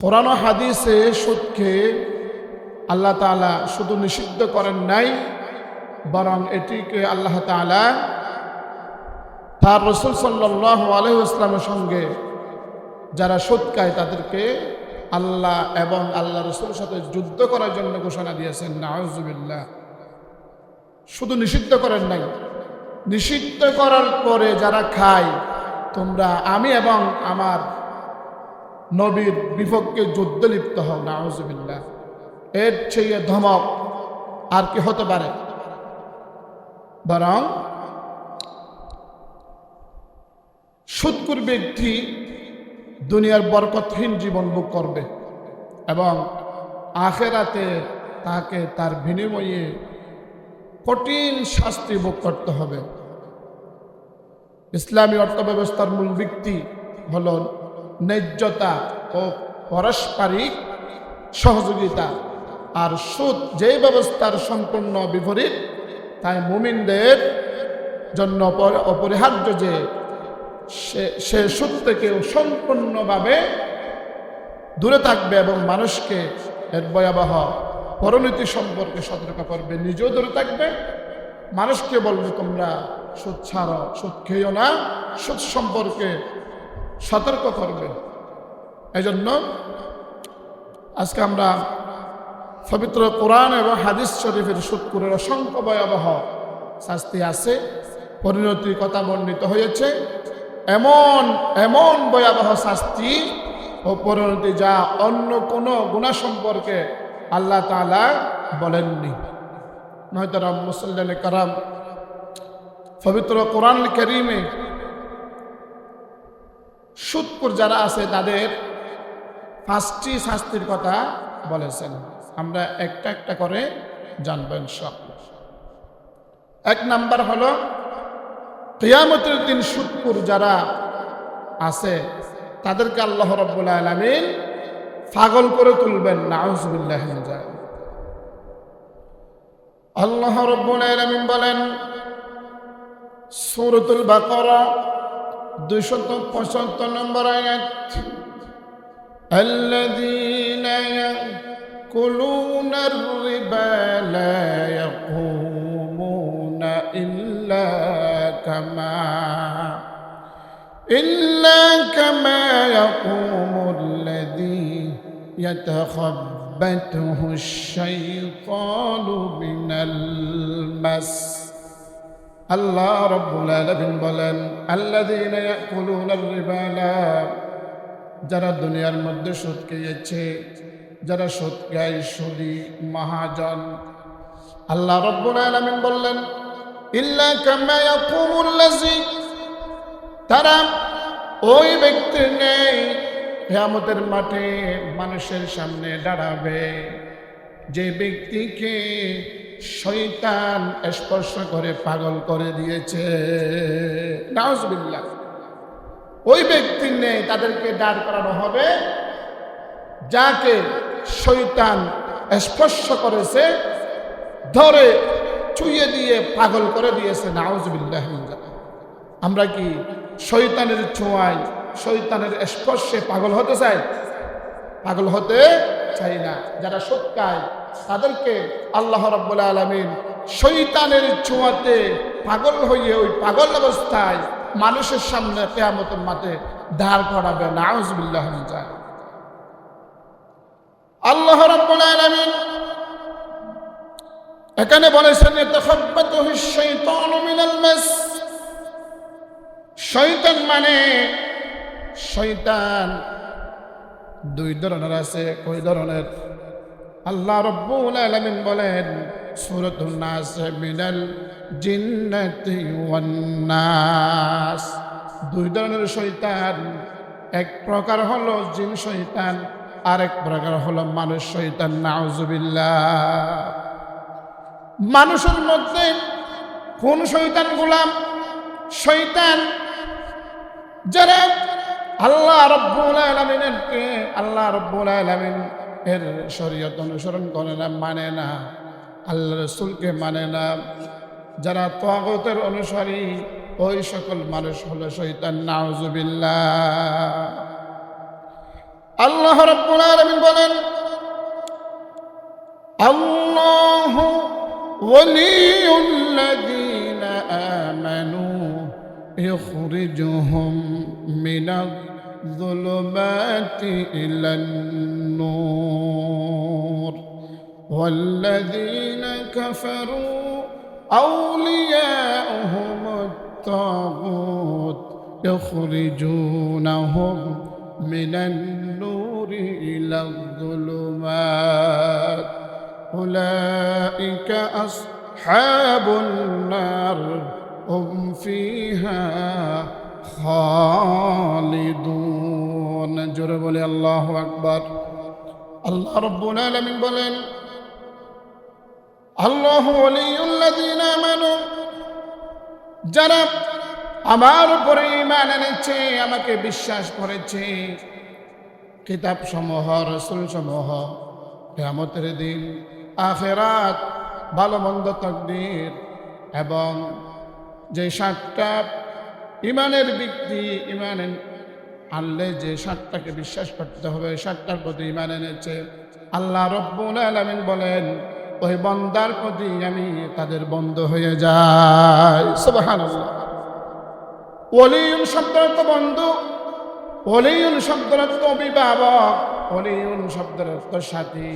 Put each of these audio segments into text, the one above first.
কোরআন ও হাদিসে সুদকে আল্লাহ তাআলা শুধু নিষিদ্ধ করেন নাই, বরং এটিকে আল্লাহ তাআলা তার রাসূল সাল্লাল্লাহু আলাইহি ওয়াসাল্লামের সঙ্গে যারা সুদ খায় তাদেরকে আল্লাহ এবং আল্লাহ রাসূলের সাথে যুদ্ধ করার জন্য ঘোষণা দিয়েছেন। নাউযুবিল্লাহ। শুধু নিষিদ্ধ করেন নাই, নিষিদ্ধ করার পরে যারা খায় তোমরা আমি এবং আমার নবীর বিপক্ষে যুদ্ধে লিপ্ত হও। নাউযুবিল্লাহ। এর চেয়ে ধমক আর কি হতে পারে? বরং সুদখোর ব্যক্তি দুনিয়ার বরকতহীন জীবন ভোগ করবে এবং আখিরাতে তাকে তার বিনিময়ে কঠিন শাস্তি ভোগ করতে হবে। ইসলামী অর্থব্যবস্থার মূল ভিত্তি হল ন্যায্যতা ও পারস্পরিক সহযোগিতা, আর সুদ যে ব্যবস্থার সম্পূর্ণ বিপরীত, তাই মুমিনদের জন্য অপরিহার্য যে সে সুদ থেকে সম্পূর্ণভাবে দূরে থাকবে এবং মানুষকে এর ভয়াবহ পরিণতি সম্পর্কে সতর্ক করবে, নিজেও দূরে থাকবে, মানুষকে বলবে তোমরা সুদ ছাড়ো, সুদ খেয়েও না, সুদ সম্পর্কে সতর্ক করবে। এই জন্য আজকে আমরা পবিত্র কোরআন এবং হাদিস শরীফের সুদখোরের অসংখ্য ভয়াবহ শাস্তি আছে, পরিণতির কথা বর্ণিত হয়েছে। এমন এমন ভয়াবহ শাস্তি ও পরিণতি যা অন্য কোনো গুনাহ সম্পর্কে আল্লাহ তাআলা বলেননি। মুহতারাম মুসল্লিয়ানে কারাম, পবিত্র কোরআন কারীমে সুদখোর যারা আছে তাদের 5টি শাস্তির কথা বলেছেন। আমরা একটা একটা করে জানবো ইনশাআল্লাহ। 1 নাম্বার হলো কিয়ামতের দিন সুদখোর যারা আছে তাদেরকে আল্লাহ রাব্বুল আলামিন পাগল করে তুলবেন। নাউযুবিল্লাহি মিন যালিক। আল্লাহ রাব্বুল আলামিন বলেন সূরাতুল বাকারা 275 নম্বর আয়াত, আল্লাযীনা ইয়াকুলুনার রিবা লা ইয়াকুমুনা ইল্লা কামা ইয়াকুমুল্লাযী ইয়াতাখাব্বাতুহু আশ-শাইতানু মিনাল মাস। আল্লাহ রাব্বুল আলামিন বলেন আল্লাযীনা ইয়াকুলুনার রিবা, যারা দুনিয়ার মধ্যে সুদ খেয়েছে, যারা সুদ খায়, সুদী মহাজন। আল্লাহ রাব্বুল আলামিন বললেন ইল্লা কামা ইয়াকুমুল্লাযী, তারা ওই ব্যক্তির নেই কিয়ামতের মাঠে মানুষের সামনে দাঁড়াবে যে ব্যক্তিকে শয়তান স্পর্শ করে পাগল করে দিয়েছে। নাউযুবিল্লাহ। ওই ব্যক্তির নেই তাদেরকে দাঁড় করানো হবে যাকে শয়তান স্পর্শ করেছে, ধরে ছুঁয়ে দিয়ে পাগল করে দিয়েছে। নাউযুবিল্লাহ। আমরা কি শয়তানের ছোঁয়ায়, শয়তানের স্পর্শে পাগল হতে চাই? পাগল হতে চাই না। যারা সুদ খায় তাদেরকে আল্লাহ রাব্বুল আলামিন শয়তানের ছোঁয়াতে পাগল হয়ে ওই পাগল অবস্থায় মানুষের সামনে কিয়ামতের মাঠে দাঁড় করাবে। নাউযুবিল্লাহ মিন যালিক। আল্লাহ রাব্বুল আলামিন এখানে বলেছেন ইয়াতাখাব্বাতুহু আশ-শাইতানু মিনাল মাস। শয়তান মানে শয়তান 2 ধরনের আছে। কই ধরনের? আল্লাহ রাব্বুল আলামিন বলেন সূরাতুন নাস, মিনাল জিন্নাতি ওয়ান নাস। 2 ধরনের শয়তান। এক প্রকার হলো জিন শয়তান, আর এক প্রকার হলো মানুষ শয়তান। নাউযুবিল্লাহ। মানুষের মধ্যে কোন শয়তান গোলাম? শয়তান যারা আল্লাহ রাব্বুল আলামিন এর শরীয়ত অনুসরণ করে না, মানে না, আল্লাহ রাসূলকে মানে না, যারা তাগুতের অনুসারী, ওই সকল মানুষ হলো শয়তান। নাউযুবিল্লাহ। আল্লাহ রাব্বুল আলামিন বলেন, আল্লাহু ওয়ালিয়ুল্লাযীনা আমানু ইখরিজুহুম মিনায-যুলুমাতি ইলান-নূর ওয়াল্লাযীনা কাফারু আউলিয়াউহুমুত-তাগুত ইখরিজুনাহুম মিনান-নূরি ইলায-যুলুমাত উলাইকা আসহাবুন নার হুম ফিহা খালিদুন। জোরে বলে আল্লাহু আকবার। আল্লাহ রাব্বুল আলামিন বলেন, আল্লাহু ওয়ালিয়ুল্লাযীনা আমানু, যারা আমার উপরে ঈমান এনেছে, আমাকে বিশ্বাস করেছে, কিতাব সমূহ, রাসূল সমূহ, কিয়ামতের দিন, আখিরাত, ভালো মন্দ তাকদীর এবং যে 7টা ঈমানের ব্যক্তি ঈমান আনলে যে 7টাকে বিশ্বাস করতে হবে, 7টার প্রতি ঈমান এনেছে, আল্লাহ রাব্বুল আলামিন বলেন ওই বান্দার প্রতি আমি তাদের বন্ধু হয়ে যাই। সুবহানাল্লাহ। ওয়ালিউন শব্দের অর্থ বন্ধু, ওয়ালিউন শব্দের অর্থ অভিভাবক, ওয়ালিউন শব্দের অর্থ সাথী,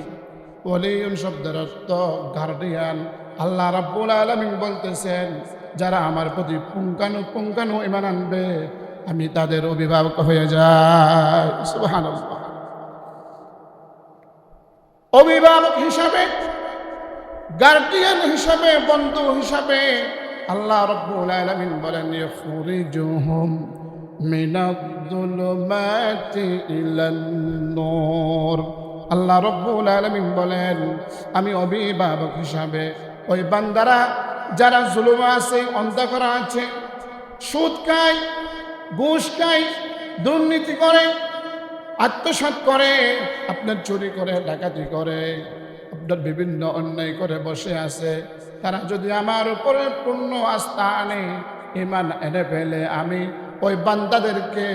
ওয়ালিউন শব্দের অর্থ গার্ডিয়ান। আল্লাহ রাব্বুল আলামিন বলতেছেন, যারা আমার প্রতি পুঙ্খানু ঈমান আনবে, আমি তাদের অভিভাবক হয়ে যাই। সুবহানাল্লাহ। অভিভাবক হিসাবে, গার্ডিয়ান হিসাবে, বন্ধু হিসাবে আল্লাহ রাব্বুল আলামিন বলেন, ইখরিজুহুম মিনায-যুলুমাতি ইলান-নূর। আল্লাহ রাব্বুল আলামিন বলেন, আমি অভিভাবক হিসাবে ওই বান্দারা যারা জুলুমে আছে, অন্ধকারে আছে, সুদ খায়, ঘুষ খায়, দুর্নীতি করে, আত্মসাৎ করে, আপনার চুরি করে, ডাকাতি করে, আপনার বিভিন্ন অন্যায় করে বসে আছে, তারা যদি আমার উপরে পূর্ণ আস্থা আনে, ঈমান এনে ফেলে, আমি ওই বান্দাদেরকে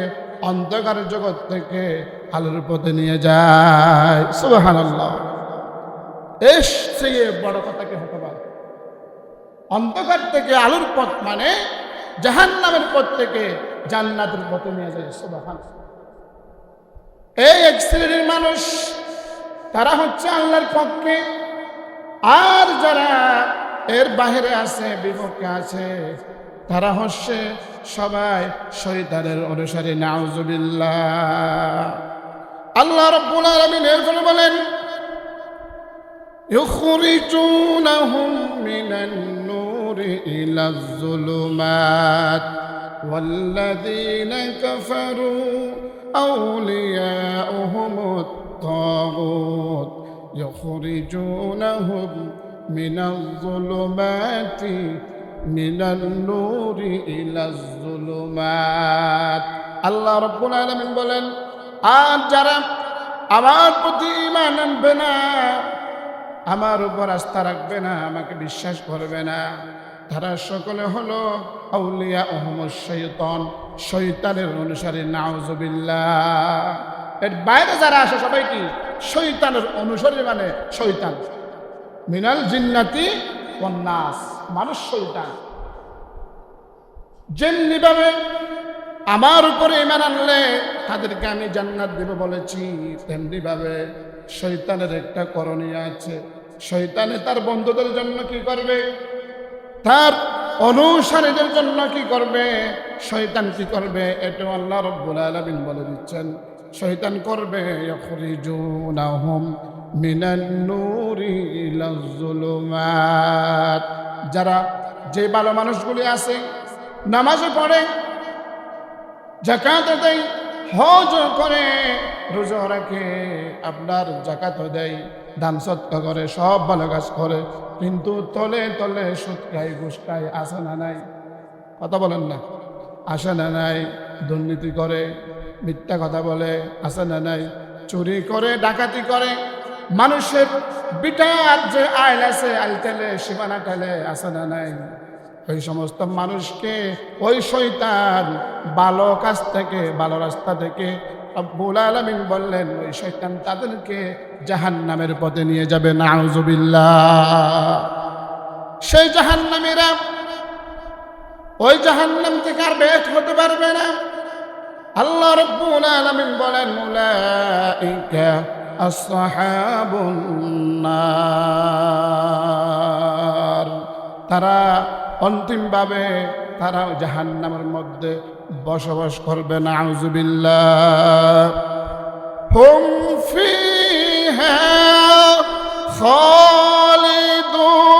অন্ধকার জগৎ থেকে আলোর পথে নিয়ে যাই। সুবহানাল্লাহ। এর চেয়ে বড় কথা কি হতে পারে? অন্ধকার থেকে আলোর পথ মানে জাহান্নামের পথ থেকে জান্নাতের পথে নিয়ে যায়। সুবহানাল্লাহ। এই এক শ্রেণীর মানুষ, তারা হচ্ছে আল্লাহর পক্ষে, আর যারা এর বাহিরে আছে, বিপক্ষে আছে, তারা হচ্ছে সবাই শয়তানের অনুসারী। নাউযুবিল্লাহ। আল্লাহ রাব্বুল আলামিন এরপরে বলেন, ইখরিজুনাহুম মিনান-নূরি ইলায-যুলুমাত ওয়াল্লাযীনা কাফারু আউলিয়াউহুমুত-তাগুত ইখরিজুনাহুম মিনায-যুলুমাতি মিনান-নূরি ইলায-যুলুমাত। আল্লাহ রাব্বুল আলামিন বলেন, আর যারা আমার প্রতি ঈমান আনবে না, আমার উপর আস্থা রাখবে না, আমাকে বিশ্বাস করবে না, তারা সকলে হলো আউলিয়া ওহুমুশ শাইতান, শয়তানের অনুসারী। নাউযুবিল্লাহ। এর বাইরে যারা আসে সবাই কি শয়তানের অনুসারী, মানে শয়তান। মিনাল জিন্নাতি ওয়ান নাস, মানুষ শয়তান। যেমনিভাবে আমার উপরে ঈমান আনলে তাদেরকে আমি জান্নাত দেব বলেছি, তেমনি ভাবে শয়তানের একটা করণীয় আছে। শয়তানে তার বন্ধুদের জন্য কি করবে, তার অনুসারীদের জন্য কি করবে, শয়তান কি করবে, এটা আল্লাহ রাব্বুল আলামিন বলে দিচ্ছেন। শয়তান করবে ইখরিজুনাহুম মিনান-নূরি ইলায-যুলুমাত। যারা যে ভালো মানুষগুলি আছে, নামাজও পড়ে, যাকাত দেয়, হজ করে, রোজা রাখে, আপনার জাকাতও দেয়, দান সদকা করে, সব ভালো কাজ করে, কিন্তু তলে তলে সুদ খায়, ঘুষ খায়, আসে না নাই? কথা বলেন না, আসে না নাই? দুর্নীতি করে, মিথ্যা কথা বলে, আসে না নাই? চুরি করে, ডাকাতি করে, মানুষের বিটার যে আইল আছে, আইল টেলে, সীমানা টেলে, আসে না নাই? ওই সমস্ত মানুষকে ওই শয়তান ভালো কাজ থেকে, ভালো রাস্তা থেকে রব্বুল আলামিন বললেন ওই শয়তান তাদেরকে জাহান্নামের পথে নিয়ে যাবে, নাউযুবিল্লাহ। সেই জাহান্নামীরা ওই জাহান্নাম থেকে আর বের হতে পারবে না। আল্লাহ রাব্বুল আলামিন বলেন উলাইকা আসহাবুন নার, তারা অন্তিমভাবে তারা জাহান্নামের মধ্যে বসবাস করবে, নাউযুবিল্লাহ। হুম ফিহা খালিদুন।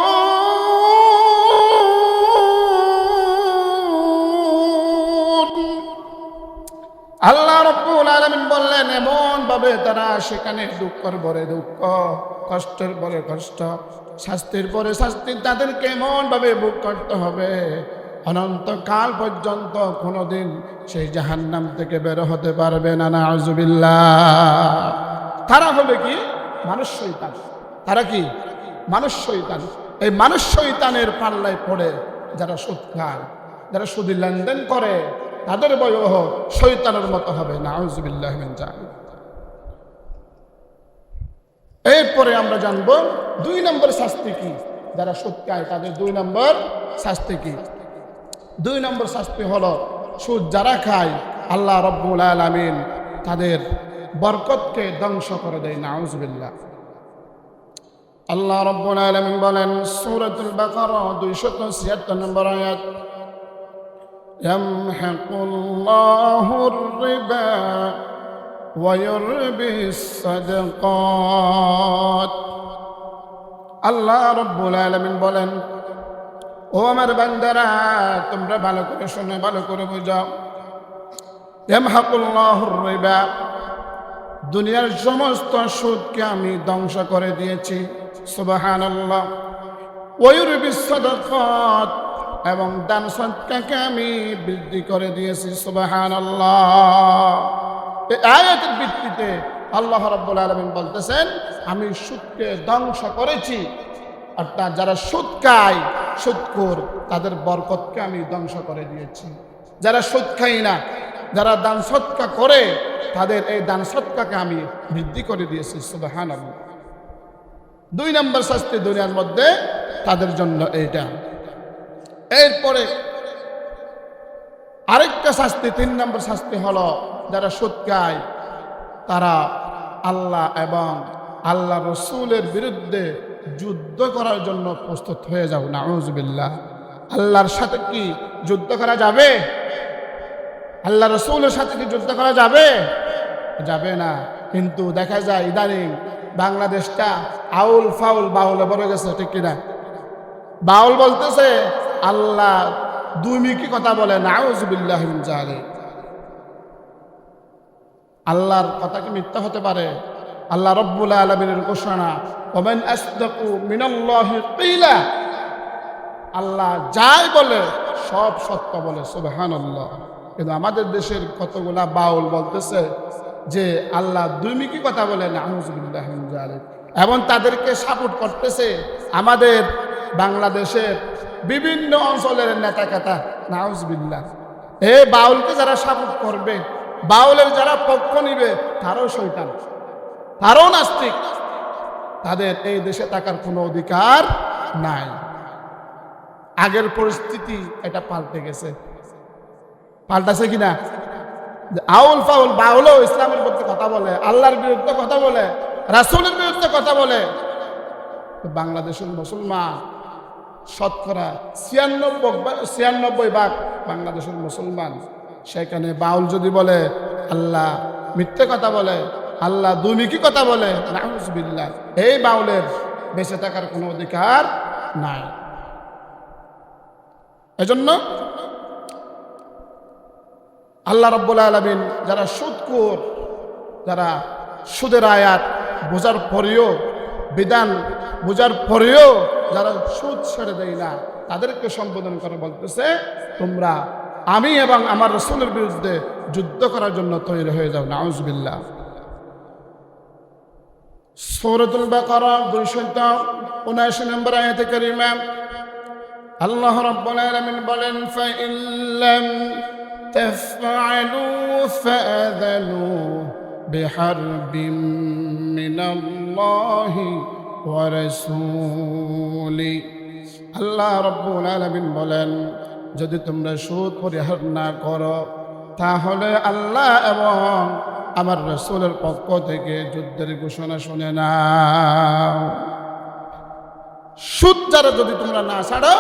আল্লাহ রাব্বুল আলামিন বললেন এমন ভাবে তারা সেখানে দুঃখের পরে দুঃখ, কষ্টের পরে কষ্ট, শাস্তির পরে শাস্তি তাদেরকে এমন ভাবে ভোগ করতে হবে অনন্তকাল পর্যন্ত কোনোদিন সেই জাহান্নাম থেকে বের হতে পারবে না, নাউযুবিল্লাহ। তারা হবে কি? মানুষ শয়তান। তারা কি? মানুষ শয়তান। এই মানুষ শয়তানের পাল্লায় পড়ে যারা সুদ খায়, যারা সুদী লেনদেন করে, তাদের বয়স শয়তানের মতো হবে, নাউযুবিল্লাহ মিন যালিক। এরপরে আমরা জানবো 2 নম্বর শাস্তি কি। যারা সুদ খায় তাদের 2 নম্বর শাস্তি কি? 2 নম্বর শাস্তি হলো সুদ যারা খায় আল্লাহ রাব্বুল আলামিন তাদের বরকতকে ধ্বংস করে দেয়, নাউযুবিল্লাহ। আল্লাহ রাব্বুল আলামিন বলেন সূরাতুল বাকারা 276 নম্বর আয়াত, ইয়ামহাকুল্লাহুর রিবা ওয়া ইউরবিস সাদাকাত। আল্লাহ রাব্বুল আলামিন বলেন ও আমার বান্দারা তোমরা ভালো করে শোনো, ভালো করে বুঝাও। ইয়ামহাকুল্লাহুর রিবা, দুনিয়ার সমস্ত সুদকে আমি ধ্বংস করে দিয়েছি, সুবহানাল্লাহ। ওয়া ইউরবিস সাদাকাত, এবং দান সদকাকে আমি বৃদ্ধি করে দিয়েছি, সুবহানাল্লাহ। এই আয়াতের ভিত্তিতে আল্লাহ রাব্বুল আলামিন বলতেছেন আমি সুদকে ধ্বংস করেছি, অর্থাৎ যারা সুদ খায়, সুদখোর, তাদের বরকতকে আমি ধ্বংস করে দিয়েছি। যারা সুদ খায় না, যারা দান সদকা করে, তাদের এই দান সদকাকে আমি বৃদ্ধি করে দিয়েছি, সুবহানাল্লাহ। 2 নম্বর শাস্তি দুনিয়ার মধ্যে তাদের জন্য এইটা। এরপরে আরেকটা শাস্তি, 3 নম্বর শাস্তি হলো যারা সুদ খায় তারা আল্লাহ এবং আল্লাহ রসুলের বিরুদ্ধে যুদ্ধ করার জন্য প্রস্তুত হয়ে যাও, নাউযুবিল্লাহ। আল্লাহর সাথে কি যুদ্ধ করা যাবে? আল্লাহ রসুলের সাথে কি যুদ্ধ করা যাবে? যাবে না। কিন্তু দেখা যায় ইদানিং বাংলাদেশটা আউল ফাউল বাউলে ভরে গেছে, ঠিক কিনা? বাউল বলতেছে আল্লাহ দুইমুখী কথা বলে, নাউযুবিল্লাহ মিন যালিক। আল্লাহর কথা কি মিথ্যা হতে পারে? আল্লাহ রাব্বুল আলামিনের ঘোষণা ওয়ামান আসদাকু মিনাল্লাহি কিলা, আল্লাহ যাই বলে সব সত্য বলে, সুবহানাল্লাহ। কিন্তু আমাদের দেশের কতগুলা বাউল বলতেছে যে আল্লাহ দুইমুখী কথা বলে, নাউযুবিল্লাহ মিন যালিক, এবং তাদেরকে সাপোর্ট করতেছে আমাদের বাংলাদেশের বিভিন্ন অঞ্চলের নেতা কেতা, নাউযুবিল্লাহ। এই বাউলকে যারা সাপোর্ট করবে, বাউলের যারা পক্ষ নিবে, তারাও শয়তান, তারাও নাস্তিক, তাদের এই দেশে থাকার কোনো অধিকার নাই। আগের পরিস্থিতি এটা পাল্টে গেছে, পাল্টাছে কিনা? আউল ফাউল বাউলও ইসলামের বিরুদ্ধে কথা বলে, আল্লাহর বিরুদ্ধে কথা বলে, রাসূলের বিরুদ্ধে কথা বলে। বাংলাদেশের মুসলমান শতকরা 96% বাংলাদেশের মুসলমান, সেখানে বাউল যদি বলে আল্লাহ মিথ্যে কথা বলে, আল্লাহ দুর্নীতি কথা বলে, নাউযুবিল্লাহ, এই বাউলের বেঁচে থাকার কোনো অধিকার নাই। এজন্য আল্লাহ রাব্বুল আলামিন যারা সুদখোর, যারা সুদের আয়াত বোঝার পরেও, বিধান বোঝার পরেও যারা সুদ ছেড়ে দেয় না, তাদেরকে সম্বোধন করে বলতেছে তোমরা আমি এবং আমার রাসূলের বিরুদ্ধে যুদ্ধ করার জন্য তৈরি হয়ে যাও, নাউযুবিল্লাহ। সূরাতুল বাকারা 279 নম্বর আয়াতে কারিমা আল্লাহ রাব্বুল আলামিন বলেন ফাইল্লাম تفعلوا فأذنوا بحرب من الله ورسوله আল্লাহ রাব্বুল আলামিন বলেন, যদি তোমরা সুদ পরিহার না করো তাহলে আল্লাহ এবং আমার রাসূলের পক্ষ থেকে যুদ্ধের ঘোষণা শুনে নাও। সুদ যারা যদি তোমরা না ছাড়ো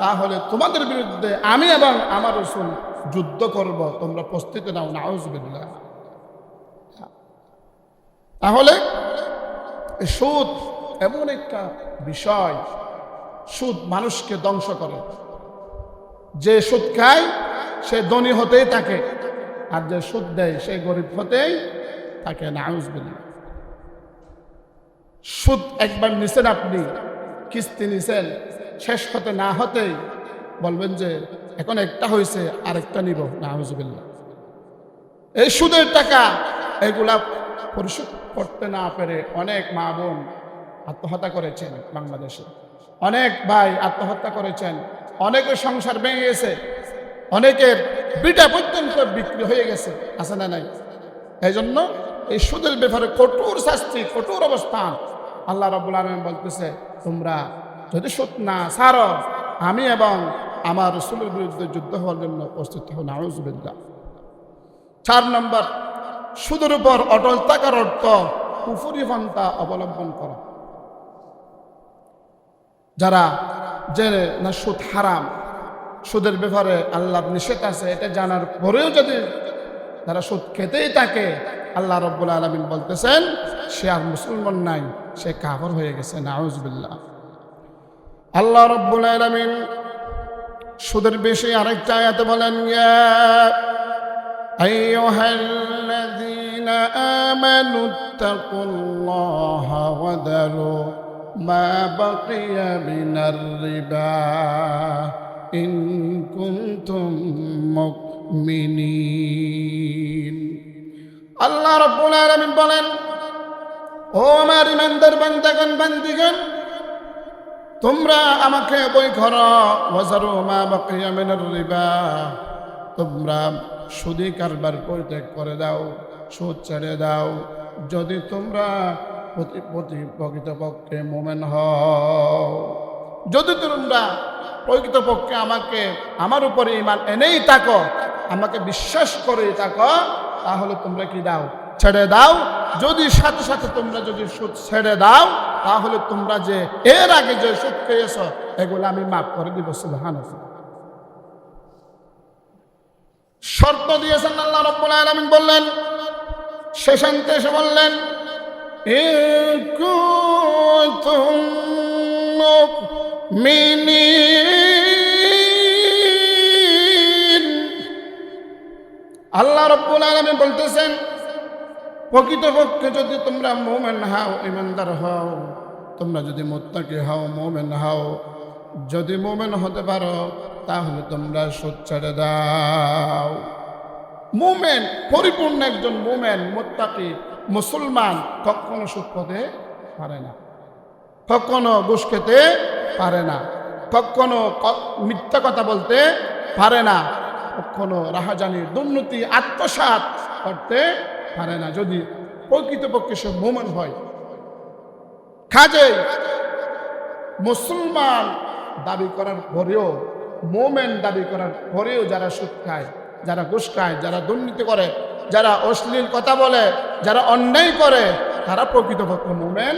তাহলে তোমাদের বিরুদ্ধে আমি এবং আমার রাসূল যুদ্ধ করব, তোমরা প্রস্তুতি নাও। নাউযুবিল্লাহ। তাহলে সুদ এমন একটা বিষয়, সুদ মানুষকে ধ্বংস করে। যে সুদ খায় সে ধনী হতেই থাকে, আর যে সুদ দেয় সে গরিব হতেই থাকে। নাউযুবিল্লাহ। সুদ একবার নিছেন, আপনি কিস্তি নিছেন, শেষ হতে না হতেই বলবেন যে এখন একটা হয়েছে আরেকটা নিব। নাউযুবিল্লাহ। এই সুদের টাকা এগুলা পরিশোধ করতে না পেরে অনেক মা বোন আত্মহত্যা করেছেন বাংলাদেশে, অনেক ভাই আত্মহত্যা করেছেন, অনেকের সংসার ভেঙে গেছে, অনেকের বিটা পর্যন্ত বিক্রি হয়ে গেছে। আছে না নাই? এই জন্য এই সুদের ব্যাপারে কঠোর শাস্তি, কঠোর অবস্থান। আল্লাহ রাব্বুল আলামিন বলতেছে, তোমরা যদি সুদ না ছাড়ো আমি এবং আমার রাসূলের বিরুদ্ধে যুদ্ধ হওয়ার জন্য প্রস্তুত হও। নাউযুবিল্লাহ। 4 নম্বর, সুদের উপর অটল থাকার অর্থ কুফরি পন্থা অবলম্বন করা। যারা জেনে না সুদ হারাম, সুদের ব্যাপারে আল্লাহর নিষেধ আছে এটা জানার পরেও যদি তারা সুদ খেতেই থাকে, আল্লাহ রাব্বুল আলামিন বলতেছেন সে আর মুসলমান নাই, সে কাফর হয়ে গেছে। নাউযুবিল্লাহ। আল্লাহ রাব্বুল আলামিন সুদের বিষয়ে আরেকটা আয়াতে বলেন, ইয়া আইয়ুহাল্লাযীনা আমানুত্তাকুল্লাহা ওয়া দারু মা বাকিয়া মিনার রিবা ইন কুনতুম মুমিনিন। আল্লাহ রাব্বুল আলামিন বলেন, ও আমার ইমানদার বান্দাগণ বান্দিগণ, তোমরা আমাকে বই করো, ওয়াজারু মা বাকিয়া মিনার রিবা, তোমরা সুদী কারবার পরিত্যাগ করে দাও, সুদ ছেড়ে দাও, যদি তোমরা প্রকৃতপক্ষে মুমিন হও। যদি তোমরা প্রকৃতপক্ষে আমার উপরে ঈমান এনেই থাকো, আমাকে বিশ্বাস করেই থাকো, তাহলে তোমরা কি দাও? ছেড়ে দাও। যদি সাথে সাথে তোমরা যদি সুদ ছেড়ে দাও, তাহলে তোমরা যে এর আগে যে সুদ খেয়েছ এগুলো আমি মাফ করে দিব। সুবহানাল্লাহ। শর্ত দিয়েছেন আল্লাহ রাব্বুল আলামিন। বললেন, শেষান্তে এসে বললেন, ইন কুনতুম মুমিনিন। আল্লাহ রাব্বুল আলামিন বলতেছেন, প্রকৃতপক্ষে যদি তোমরা মুমিন হও, ঈমানদার হও, তোমরা যদি মুত্তাকি হও, মুমিন হও, যদি মুমিন হতে পারো তাহলে তোমরা সুদ ছেড়ে দাও। মুমিন, পরিপূর্ণ একজন মুমিন, মুত্তাকি মুসলমান কখনো সুদ খেতে পারে না, কখনো ঘুষ খেতে পারে না, কখনো মিথ্যা কথা বলতে পারে না, কখনো রাহাজানি দুর্নীতি আত্মসাৎ করতে পারে না, যদি প্রকৃতপক্ষে সে মুমিন হয়। কাজেই মুসলমান দাবি করার পরেও, মুমিন দাবি করার পরেও যারা সুদ খায়, যারা ঘুষ খায়, যারা দুর্নীতি করে, যারা অশ্লীল কথা বলে, যারা অন্যায় করে, তারা প্রকৃতপক্ষে মুমিন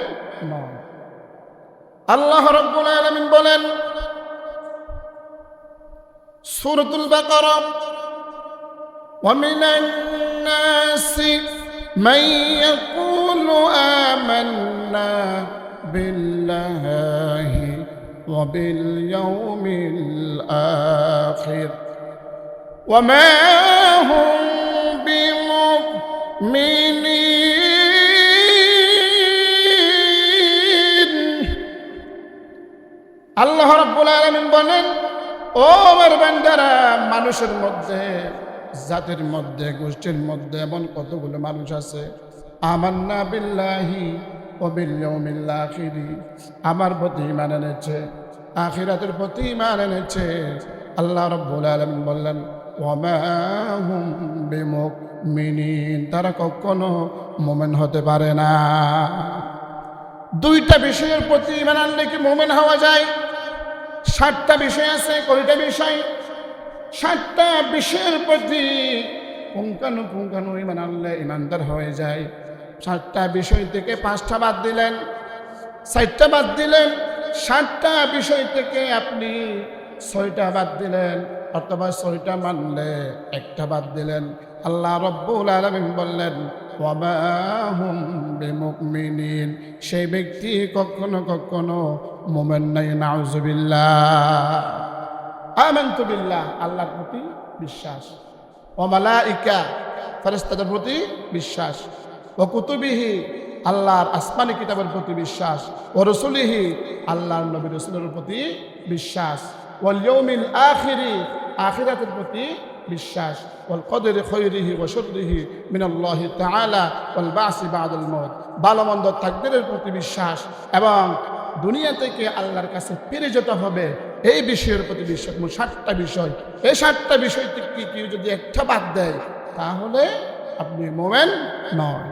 নয়। আল্লাহ রাব্বুল আলামিন বলেন সূরাতুল বাকারা, ওয়া মিনান নাসি মান ইয়াকুলু আমান্না বিল্লাহি ওয়া বিল ইয়াউমিল আখির ওয়া মা হুম বিমুমিনিন। আল্লাহ রাব্বুল আলামিন বলেন, ও আমার বান্দারা, মানুষের মধ্যে, জাতির মধ্যে, গোষ্ঠীর মধ্যে এমন কতগুলো মানুষ আছে, আমান্না বিল্লাহি ওয়া বিল ইয়াউমিল আখির, আমার প্রতি ঈমান এনেছে, আখিরাতের প্রতি ঈমান এনেছে। আল্লাহ রাব্বুল আলামিন বললেন, ওয়া মা হুম বিমুমিনিন, তারা কখনো মুমিন হতে পারে না। দুইটা বিষয়ের প্রতি ঈমান আনলে কি মুমিন হওয়া যায়? 7টা বিষয় আছে। কয়টা বিষয়? 7টা বিষয়ের প্রতি পুঙ্খানু ঈমান আনলে ঈমানদার হয়ে যায়। 7টা বিষয় থেকে 5টা বাদ দিলেন, 4টা বাদ দিলেন। 7টা বিষয় থেকে আপনি 6টা বাদ দিলেন, অথবা 6টা মানলে 1টা বাদ দিলেন। আল্লাহ রাব্বুল আলামিন বললেন ওয়া মা হুম বিমুমিনিন, সেই ব্যক্তি কখনো মুমিন নাই। নাউযুবিল্লাহ। আমানতু বিল্লাহ, আল্লাহর প্রতি বিশ্বাস। ওয়া মালাইকা, ফেরেশতাদের প্রতি বিশ্বাস। ওয়া কুতুবিহি, আল্লাহর আসমানি কিতাবের প্রতি বিশ্বাস। ওয়া রাসূলিহি, আল্লাহর নবী রাসূলের প্রতি বিশ্বাস। ওয়াল ইয়াউমিল আখিরি, আখিরাতের প্রতি বিশ্বাস। ওয়াল কদরি খায়রিহি ওয়া শাররিহি মিনাল্লাহি তাআলা ওয়াল বাসি বাদাল মাউত, ভালো মন্দ তাকদীরের প্রতি বিশ্বাস এবং দুনিয়া থেকে আল্লাহর কাছে ফিরে যেতে হবে এই বিষয়ের প্রতি বিশ্বাস। 7টা বিষয়। এই 7টা বিষয় থেকে কেউ যদি একটা বাদ দেয় তাহলে আপনি মুমিন নয়।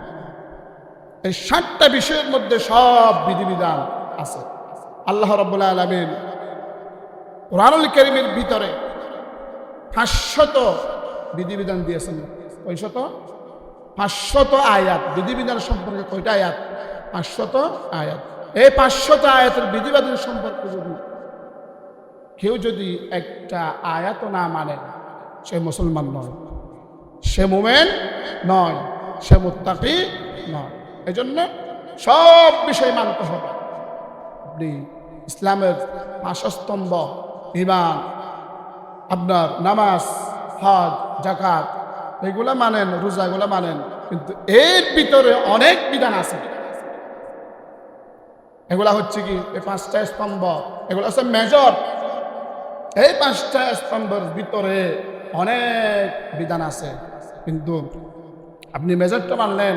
এই 7টা বিষয়ের মধ্যে সব বিধিবিধান আছে। আল্লাহ রাব্বুল আলামিন কুরআনুল কারীমের ভিতরে 500 বিধিবিধান দিয়েছেন। কয়শত? 500 আয়াত। বিধিবিধান সম্পর্কে কয়টা আয়াত? 500 আয়াত। এই 500 আয়াতের বিধিবিধান সম্পর্কে কেউ যদি একটা আয়াত না মানে সে মুসলমান নয়, সে মুমিন নয়, সে মুত্তাকি নয়। এই জন্য সব বিষয় মানতে হবে। আপনি ইসলামের 5 স্তম্ভ, ঈমান, আপনার নামাজ, হজ, যাকাত এগুলা মানেন, রোজা এগুলা মানেন, কিন্তু এর ভিতরে অনেক বিধান আছে। এগুলা হচ্ছে কি, এই 5টা স্তম্ভ, এগুলো হচ্ছে মেজর। এই 5টা স্তম্ভের ভিতরে অনেক বিধান আছে, কিন্তু আপনি মেজরটা মানলেন,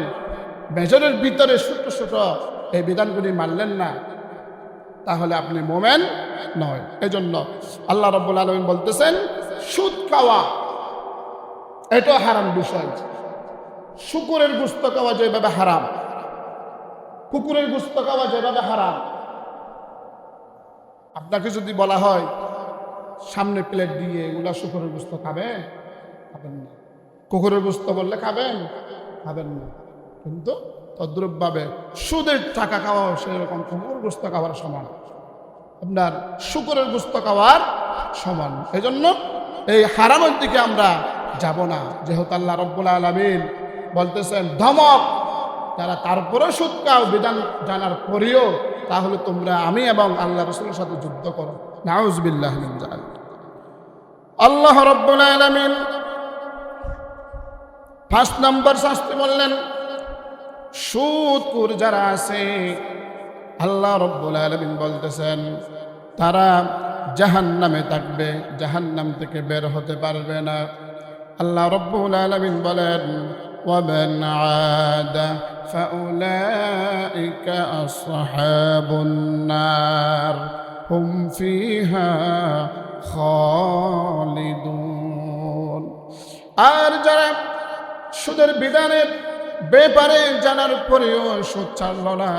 মেজরের ভিতরে ছোট ছোট এই বিধানগুলি মানলেন না, তাহলে আপনি মুমিন নয়। এজন্য আল্লাহ রাব্বুল আলামিন বলতেছেন সুদ খাওয়া এটা হারাম বিষয়। শুকুরের গোশত খাওয়া যেভাবে হারাম, কুকুরের গোশত খাওয়া যেভাবে হারাম। আপনাকে যদি বলা হয় সামনে প্লেট দিয়ে এগুলা শুকুরের গোশত খাবেন? খাবেন না। কুকুরের গোশত বললে খাবেন? খাবেন না। কিন্তু তদ্রূপভাবে সুদের টাকা খাওয়া সেরকম কুকুরের গোশত খাওয়ার সমান, আপনার শুকুরের গোশত খাওয়ার সমান। এই জন্য এই হারামের দিকে আমরা যাব না। যেহেতু আল্লাহ রাব্বুল আলামিন বলতেছেন ধমক, যারা তারপরে সুদ খাও বিধান জানার পরেও, তাহলে তোমরা আমি এবং আল্লাহ রাসূলের সাথে যুদ্ধ করো। নাউযুবিল্লাহ মিন যালিক। আল্লাহ রাব্বুল আলামিন 5 নম্বর শাস্তি বললেন, সুদখোর যারা আছে আল্লাহ রাব্বুল আলামিন বলতেছেন তারা জাহান্নামে থাকবে, জাহান্নাম থেকে বের হতে পারবে না। আল্লাহ রাব্বুল আলামিন বলেন ওয়ামান আদা ফাউলাইকা আসহাবুন নার হুম ফিহা খালিদুন। আর যারা সুদের বিধানের ব্যাপারে জানার পরেও সুদ ছাড়ল না,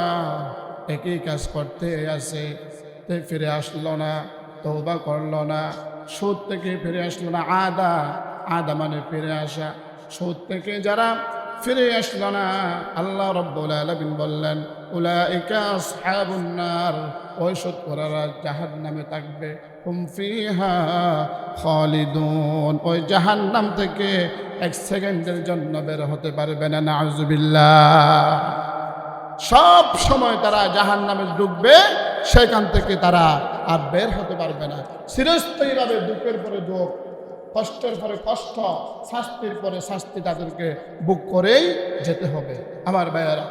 একই কাজ করতে আছে, ফিরে আসলো না, তওবা করলো না, সুদ থেকে ফিরে আসলো না। আদা, আদা মানে ফিরে আসা। সুদ থেকে যারা ফিরে আসলো না, আল্লাহ রাব্বুল আলামিন বললেন উলাইকা আসহাবুন নার, ওই সুদখোররা জাহান্নামে থাকবে। হুম ফিহা খালিদুন, ওই জাহান্নাম থেকে 1 সেকেন্ডের জন্য বের হতে পারবে না। নাউযুবিল্লাহ। সব সময় তারা জাহান্নামে ঢুকবে, সেখান থেকে তারা আর বের হতে পারবে না। চিরস্থায়ীভাবে দুঃখের পরে দুঃখ, কষ্টের পরে কষ্ট, শাস্তির পরে শাস্তি তাদেরকে বুক করেই যেতে হবে। আমার ভাইয়েরা,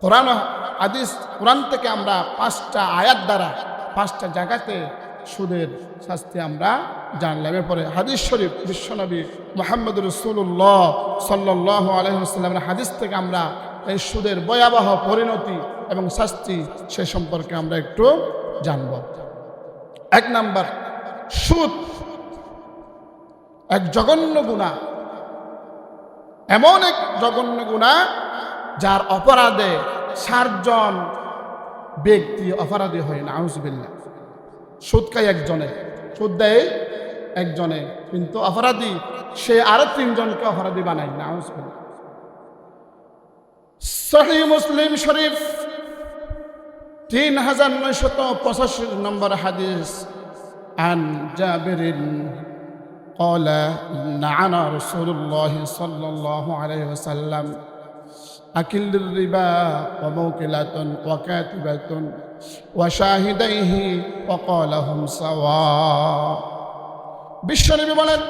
কোরআন হাদিস, কোরআন থেকে আমরা 5টা আয়াত দ্বারা 5টা জায়গাতে সুদের শাস্তি আমরা জানলাম। এরপরে হাদিস শরীফ, বিশ্বনবী মুহাম্মদ রাসূলুল্লাহ সাল্লাল্লাহু আলাইহি ওয়াসাল্লামের হাদিস থেকে আমরা এই সুদের ভয়াবহ পরিণতি এবং শাস্তি সে সম্পর্কে আমরা একটু জানব। 1 নাম্বার, সুদ এক জঘন্য গুনাহ, এমন এক জঘন্য গুনাহ যার অপরাধে 4 জন ব্যক্তি অপরাধী হয় না। আউযুবিল্লাহ। সুদ খায় একজনে, সুদ দেয় একজনে, কিন্তু অপরাধী সে আরো 3 জনকে অপরাধী বানায় না। আউযুবিল্লাহ। সহিহ মুসলিম শরীফ 3985 নম্বর হাদিস, আন জাবিরিন قال لعن رسول الله صلى الله عليه وسلم أكل الربا وموكلة وكاتبة وشاهديه وقال هم سواء। বিশ্বনবী বলেন,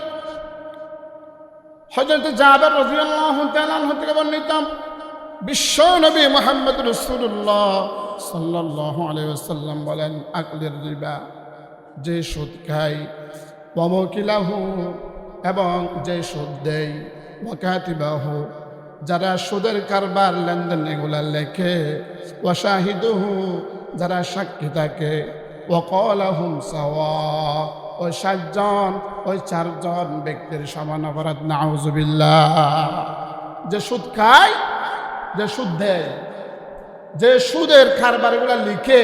হযরত জাবের রাদিয়াল্লাহু তাআলা আনহু থেকে বর্ণিত, বিশ্বনবী মুহাম্মদ রাসূলুল্লাহ সাল্লাল্লাহু আলাইহি ওয়াসাল্লাম বলেন, আকলির রিবা, যে সুদ খায়, ওয়ামকিলাহু, এবং যে সুদ দেয়, ওয়াকাতিবাহু, যারা সুদের কারবার লেনদেন এগুলা লেখে, ওয়াশাহিদুহু, যারা সাক্ষী থাকে, ওয়াকালাহুম সাওয়া, ওই 7 জন, ওই 4 জন ব্যক্তির সমান অপরাধ। নাউযুবিল্লাহ। যে সুদ খায়, যে সুদ দেয়, যে সুদের কারবার এগুলা লিখে,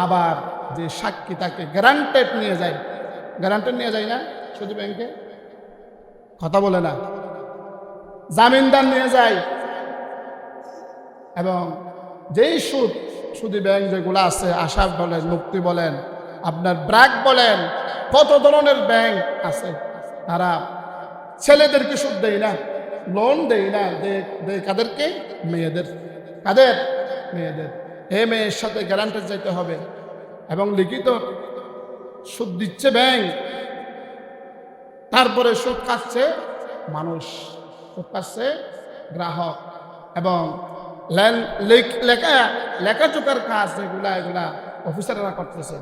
আবার যে সাক্ষী তাকে গ্যারান্টেড নিয়ে যায়, গ্যারান্টেড নিয়ে যায় না সুদী ব্যাংকে, কথা বলে না, জামিনদার নিয়ে যায়। এবং যেই সুদী ব্যাংক যেগুলো আছে, আশা বলেন, মুক্তি বলেন, আপনার ব্র্যাক বলেন, কত ধরনের ব্যাংক আছে, তারা ছেলেদেরকে সুদ দেয় না, লোন দেয় না, দেয় কাদেরকে? মেয়েদের। কাদের? মেয়েদের। এ মেয়ের সাথে গ্যারান্টেড যেতে হবে, এবং লিখিত সুদ দিচ্ছে ব্যাংক, তারপরে সুদ খাচ্ছে মানুষ, সুদ খাচ্ছে গ্রাহক, এবং লেখাচোকার কাজ যেগুলা, এগুলা অফিসাররা করতেছে,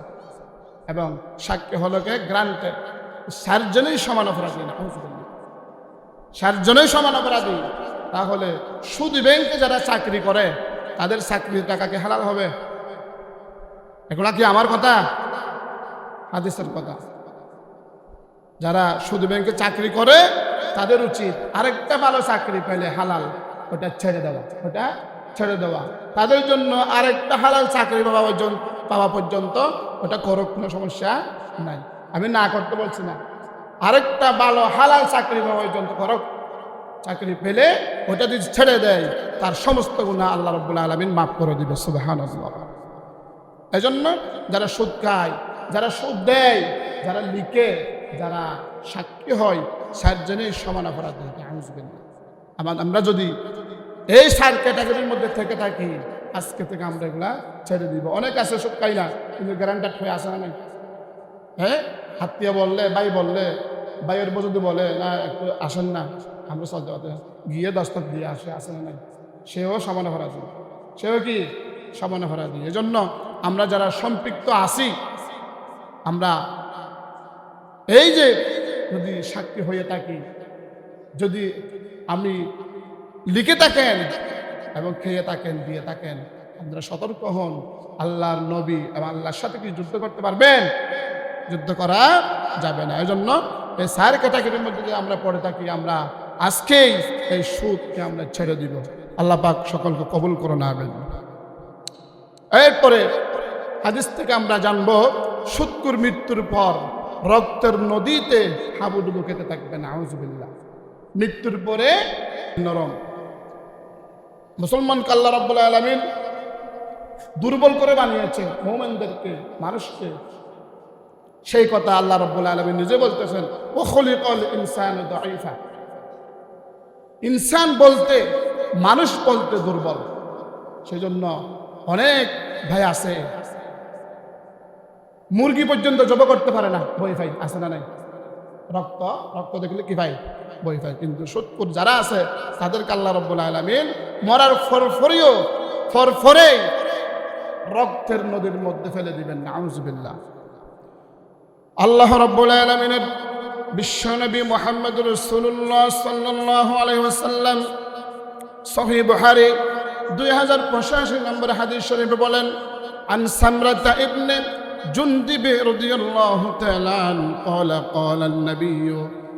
এবং সাক্ষী হলকে গ্রান্টেড। 4 জনেই সমান অপরাধী না, 4 জনেই সমান অপরাধী। তাহলে সুদী ব্যাংকে যারা চাকরি করে, তাদের চাকরির টাকা কি হালাল হবে? এগুলা কি আমার কথা? হাদিসের কথা। যারা সুদী ব্যাংকে চাকরি করে, তাদের উচিত আরেকটা ভালো চাকরি পেলে হালাল, ওটা ছেড়ে দেওয়া, ওটা ছেড়ে দেওয়া। তাদের জন্য আরেকটা হালাল চাকরি পাওয়া পর্যন্ত ওটা করুক, কোনো সমস্যা নাই। আমি না করতে বলছি না, আরেকটা ভালো হালাল চাকরি পাওয়া পর্যন্ত করুক। চাকরি পেলে ওটা যদি ছেড়ে দেয়, তার সমস্ত গুনাহ আল্লাহ রাব্বুল আলামিন মাফ করে দিবে। সুবহানাল্লাহ। এজন্য যারা সুদ খায়, যারা সুদ দেয়, যারা লিখে, যারা সাক্ষী হয়, 4 জনেই সমান অপরাধী। আমরা যদি এই 4 ক্যাটাগরির মধ্যে থেকে থাকি, আজকে থেকে আমরা এগুলা ছেড়ে দিব। অনেক আছে সুদ খাই না, কিন্তু গ্যারান্টেড হয়ে আসে না নাই? হ্যাঁ, হাতিয়া বললে, ভাইয়ের যদি বলে না একটু আসেন না, আমরা চলতে পারতে গিয়ে দস্তক দিয়ে আসে না নাই, সেও সমান অপরাধী, সেও কি সমান অপরাধী। এজন্য আমরা যারা সম্পৃক্ত আছি, আমরা এই যে যদি সাক্ষী হয়ে থাকি, যদি আপনি লিখে থাকেন এবং খেয়ে থাকেন, দিয়ে থাকেন, আপনারা সতর্ক হন। আল্লাহর নবী এবং আল্লাহর সাথে কি যুদ্ধ করতে পারবেন? যুদ্ধ করা যাবে না। এই জন্য এই 4 ক্যাটাগরির মধ্যে যদি আমরা পড়ে থাকি, আমরা আজকেই এই সুদকে আমরা ছেড়ে দিব। আল্লাহ পাক সকলকে কবুল করে নেবেন। এরপরে হাদিস থেকে আমরা জানবো, সুদখোর মৃত্যুর পর রক্তের নদীতে হাবুডুবু খেতে থাকবেন। আউযুবিল্লাহ। মৃত্যুর পরে নরম। মুসলমানকে আল্লাহ রাব্বুল আলামিন দুর্বল করে বানিয়েছে, মুমিনদেরকে, মানুষকে। সেই কথা আল্লাহ রাব্বুল আলামিন নিজে বলতেছেন, ও খুলিকাল ইনসানু দাঈফা। ইনসান বলতে, মানুষ বলতে দুর্বল। সেই জন্য অনেক ভাই আছে, মুরগি পর্যন্ত জব করতে পারে না, ভয় পাই, আছে না নাই? রক্ত দেখলে কি ভাই? ভয় পাই। কিন্তু সুদখোর যারা আছে, তাদেরকে আল্লাহ রাব্বুল আলামিন মরার ফরফরেই রক্তের নদীর মধ্যে ফেলে দিবেন। নাউযুবিল্লাহ। আল্লাহ রাব্বুল আলামিনের বিশ্বনবী মুহাম্মদুর রাসূলুল্লাহ সাল্লাল্লাহু আলাইহি ওয়াসাল্লাম সহিহ বুখারী 2085 নম্বর হাদিস শরীফে বলেন, আন সামরাতা ইবনে জুনদিব রাদিয়াল্লাহু তাআলা قال قال النبي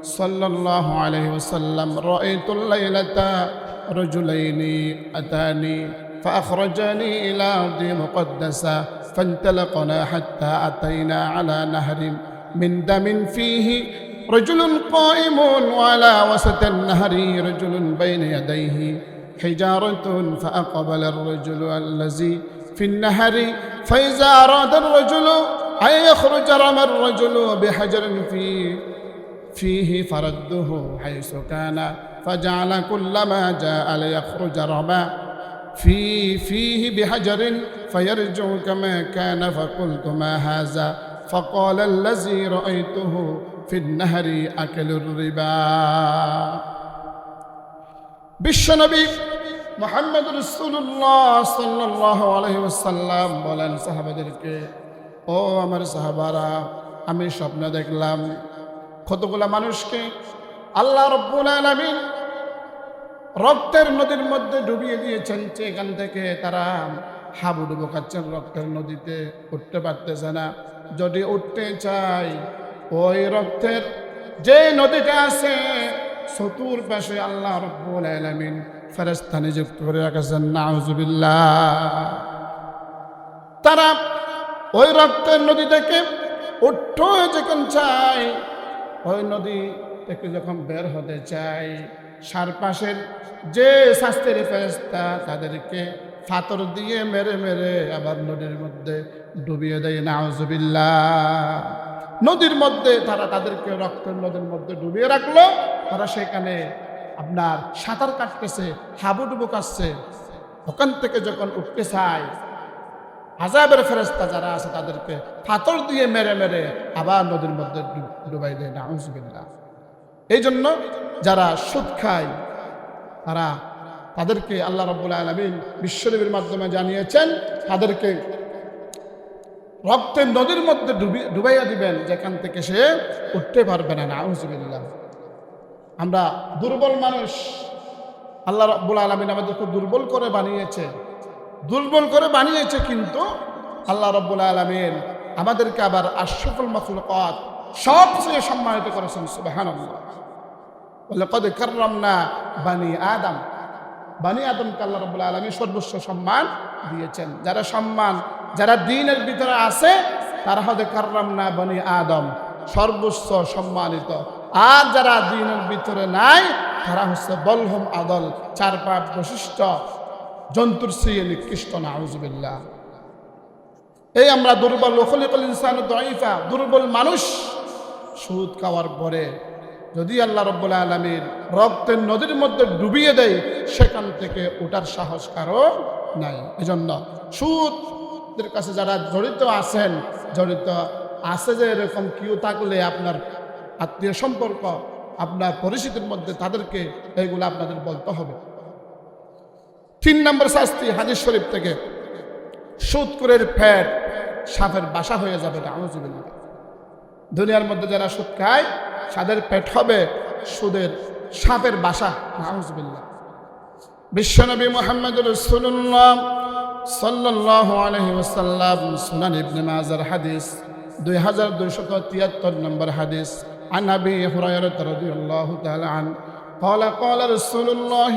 صلى الله عليه وسلم رأيت الليلة رجلين أتاني فأخرجني إلى أرض مقدسة فانطلقنا حتى أتينا على نهر من دم فيه رجل قائم وعلى وسط النهر رجل بين يديه حجارة فأقبل الرجل الذي في النهر فإذا أراد الرجل أن يخرج رمى الرجل بحجر فيه فرده حيث كان فجعل كلما جاء ليخرج رمى فيه بحجر فيرجع كما كان فقلت ما هذا فقال الذي رأيته في النهر أكل الربا বিশ্বনবী মুহাম্মদ রাসূলুল্লাহ সাল্লাল্লাহু আলাইহি ওয়াসাল্লাম বলেন সাহাবাদেরকে, ও আমার সাহাবারা, আমি স্বপ্ন দেখলাম কতগুলা মানুষকে আল্লাহ রাব্বুল আলামিন রক্তের নদীর মধ্যে ডুবিয়ে দিয়েছেন। এখান থেকে তারা হাবুডুবু খাচ্ছেন, রক্তের নদীতে উঠতে পারতেছে না। যদি উঠতে চায় ওই রক্তের যে নদীটা আছে চতুর্পাশে আল্লাহ রাব্বুল আলামিন ফেরেশতা নিযুক্ত করে রাখেছেন। নাউজুবিল্লাহ। তারা ওই রক্তের নদী থেকে উঠতে যখন চায়, ওই নদী থেকে যখন বের হতে চায়, চারপাশের যে শাস্তির ফেরেশতা তাদেরকে পাথর দিয়ে মেরে মেরে আবার নদীর মধ্যে ডুবিয়ে দেয়। নাউজুবিল্লাহ। নদীর মধ্যে তারা তাদেরকে রক্তের নদীর মধ্যে ডুবিয়ে রাখলো। তারা সেখানে আপনার সাঁতার কাটতেছে, হাবুডুবু কাটছে। ওখান থেকে যখন উঠতে চায়, আযাবের ফেরেশতা যারা আছে তাদেরকে পাথর দিয়ে মেরে মেরে আবার নদীর মধ্যে ডুবাই দেয়। নাউজুবিল্লাহ। এই জন্য যারা সুদ খায় তাদেরকে আল্লাহ রাব্বুল আলামিন বিশ্বনবীর মাধ্যমে জানিয়েছেন, তাদেরকে রক্তের নদীর মধ্যে ডুবাইয়া দিবেন, যেখান থেকে সে উঠতে পারবে না। নাউজুবিল্লাহ। আমরা দুর্বল মানুষ, আল্লাহ রাব্বুল আলামিন আমাদেরকে দুর্বল করে বানিয়েছে, কিন্তু আল্লাহ রাব্বুল আলামিন আমাদেরকে আবার আশরাফুল মাখলুকাত সবচেয়ে সম্মানিত করেছেন। সুবহানাল্লাহ। ওয়ালাকাদ কাররামনা বানি আদমকে আল্লাহ রাব্বুল আলামিন সর্বোচ্চ সম্মান দিয়েছেন। যারা দ্বীনের ভিতরে আছে তারা হচ্ছে কাররামনা বানি আদম, সর্বোচ্চ সম্মানিত। আর যারা দ্বীনের ভিতরে নাই তারা হচ্ছে বলহুম আদল, 4-5 বৈশিষ্ট্য জন্তুর চেয়ে নিকৃষ্ট। নাউজুবিল্লাহ। এই আমরা দুর্বল, খলিকুল ইনসানু দাঈফা, দুর্বল মানুষ। সুদ খাওয়ার পরে যদি আল্লাহ রাব্বুল আলামিন রক্তের নদীর মধ্যে ডুবিয়ে দেয়, সেখান থেকে ওঠার সাহস কারো নাই। এজন্য সুদের কাছে যারা জড়িত আছে যে এরকম কেউ থাকলে আপনার আত্মীয় সম্পর্ক, আপনার পরিচিতির মধ্যে, তাদেরকে এইগুলো আপনাদের বলতে হবে। 3 নম্বর শাস্তি হাদিস শরীফ থেকে, সুদখোরের পেট সাপের বাসা হয়ে যাবে। নাউজুবিল্লাহ। দুনিয়ার মধ্যে যারা সুদ খায় তাদের পেট হবে সুদের সাপের বাসা। নাউজুবিল্লাহ। বিশ্বনবী মুহাম্মদ রাসূলুল্লাহ সাল্লাল্লাহু আলাইহি ওয়াসাল্লাম, সুনান ইবনে মাজার হাদিস 2273 নম্বর হাদিস, عن أبي هريرة رضي الله تعالى عنه قال قال رسول الله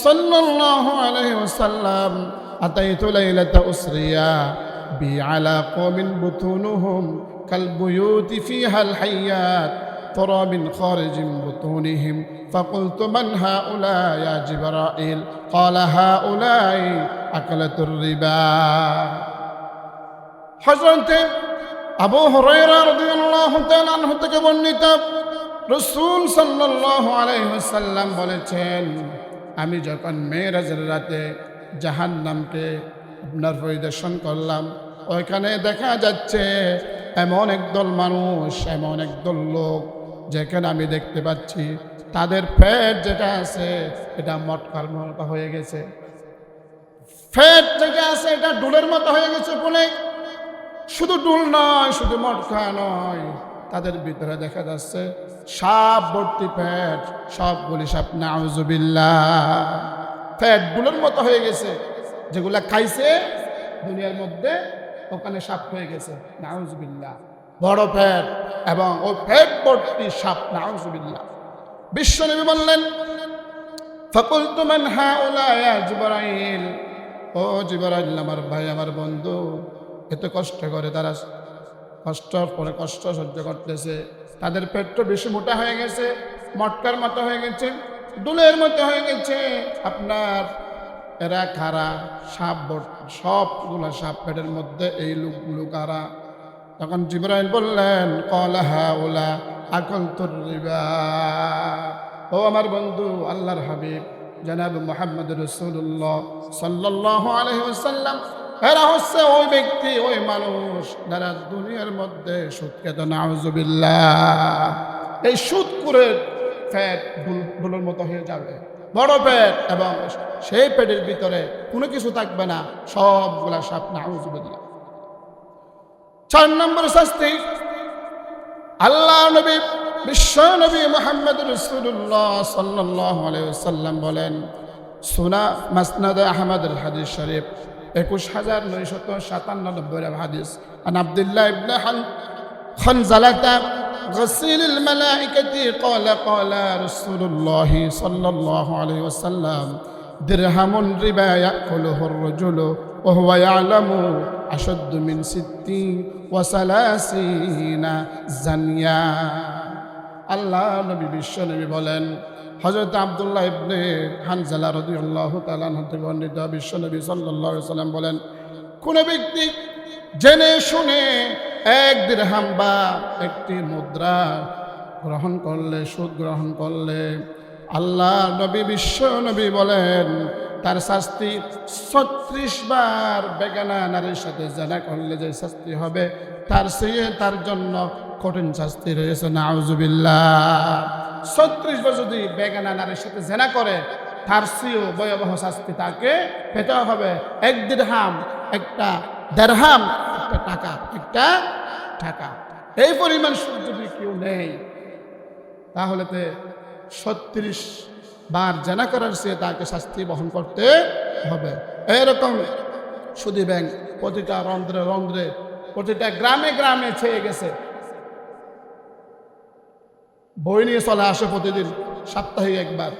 صلى الله عليه وسلم أتيت ليلة أسريا بي على قوم بطونهم كالبيوت فيها الحيات ترى من خارج بطونهم فقلت من هؤلاء يا جبرائيل قال هؤلاء أكلة الربا। حضرت আবু হুরায়রা রাদিয়াল্লাহু তাআলা আনহু থেকে বর্ণিত, রাসূল সাল্লাল্লাহু আলাইহি ওয়াসাল্লাম বলেছেন, আমি যখন মেরাজের রাতে জাহান্নামকে আপনার পরিদর্শন করলাম, ওইখানে দেখা যাচ্ছে এমন একদল মানুষ, এমন একদল লোক, যেখানে আমি দেখতে পাচ্ছি তাদের পেট যেটা আছে এটা মটকার মতো হয়ে গেছে। পেট যেটা আছে এটা ডুলের মতো হয়ে গেছে বলে, শুধু ডুল নয়, শুধু মটকা নয়, তাদের ভিতরে দেখা যাচ্ছে সাপ ভর্তি পেট, সবগুলি সাপ। নাউজুবিল্লাহ। পেট ডুলের মতো হয়ে গেছে, যেগুলা খাইছে দুনিয়ার মধ্যে ওখানে সাপ হয়ে গেছে। নাউজুবিল্লাহ। বড় পেট, এবং ওই পেট ভর্তি সাপ। নাউযুবিল্লাহ। বিশ্বনবী বললেন, ফাকুলতু মান হাউলা ইয়া জিবরাইল, ও জিবরাইল, আমার ভাই, আমার বন্ধু, এত কষ্ট করে তারা, কষ্টর পরে কষ্ট সহ্য করতেছে, তাদের পেটটা বেশি মোটা হয়ে গেছে, মটকার মতো হয়ে গেছে, দুলের মতো হয়ে গেছে। আপনার এরা কারা? সাপ, সবগুলা সাপ পেটের মধ্যে, এই লোকগুলো কারা? তখন জিবরাইল বললেন, ক্বালা হাউলা আকালতুর রিবা। ও আমার বন্ধু, আল্লাহর হাবিব জনাব মুহাম্মদ রাসূলুল্লাহ সাল্লাল্লাহু আলাইহি ওয়াসাল্লাম, এরা হচ্ছে ওই ব্যক্তি, ওই মানুষ যারা দুনিয়ার মধ্যে সুদ খেত। নাউযুবিল্লাহ। এই সুদ করে পেট বুলের মতো হয়ে যাবে, বড় পেট, এবং সেই পেটের ভিতরে কোনো কিছু থাকবে না, সবগুলা সাপ। নাউযুবিল্লাহ। 4 নম্বর শাস্তি, আল্লাহ নবী, বিশ্ব নবী মুহাম্মদ রাসূলুল্লাহ সাল্লাল্লাহু আলাইহি ওয়াসাল্লাম বলেন, সুনা মাসনাদ আহমদের হাদিস শরীফ 21997 হাদিস, আন আব্দুল্লাহ ইবনে খানজালাতা غسيل الملائكة قال قال رسول الله صلى الله عليه وسلم درهم ربا يأكله الرجل وهو يعلم أشد من 36 زانيا। আল্লাহ নবী, বিশ্ব নবী বলেন, হযরত আব্দুল্লাহ ইবনে হানজালা রাদিয়াল্লাহু তাআলা আনহু থেকে বর্ণিত, বিশ্ব নবী সাল্লাল্লাহু আলাইহি ওয়াসাল্লাম বলেন, কোন ব্যক্তি জেনে শুনে 1 দিরহাম বা একটি মুদ্রা গ্রহণ করলে, সুদ গ্রহণ করলে, আল্লাহ নবী, বিশ্ব নবী বলেন, তার শাস্তি 36 বার বেগানা নারীর সাথে জেনা করলে যে শাস্তি হবে, তার চেয়ে তার জন্য কঠিন শাস্তি রয়েছে। নাউযুবিল্লাহ। 36 বার যদি বেগানা নারীর সাথে জেনা করে, তার চেয়েও ভয়াবহ শাস্তি তাকে পেতে হবে। 1 দিরহাম, একটা দিরহাম, একটা টাকা, একটা টাকা, এই পরিমাণ সুদ যদি কেউ নেই, তাহলে 36 বার জেনা করার চেয়ে তাকে শাস্তি বহন করতে হবে। এরকম সুদী ব্যাংক প্রতিটা রন্ধ্রে রন্ধ্রে, প্রতিটা গ্রামে গ্রামে ছেয়ে গেছে। বই নিয়ে চলে আসে প্রতিদিন, সপ্তাহে একবার।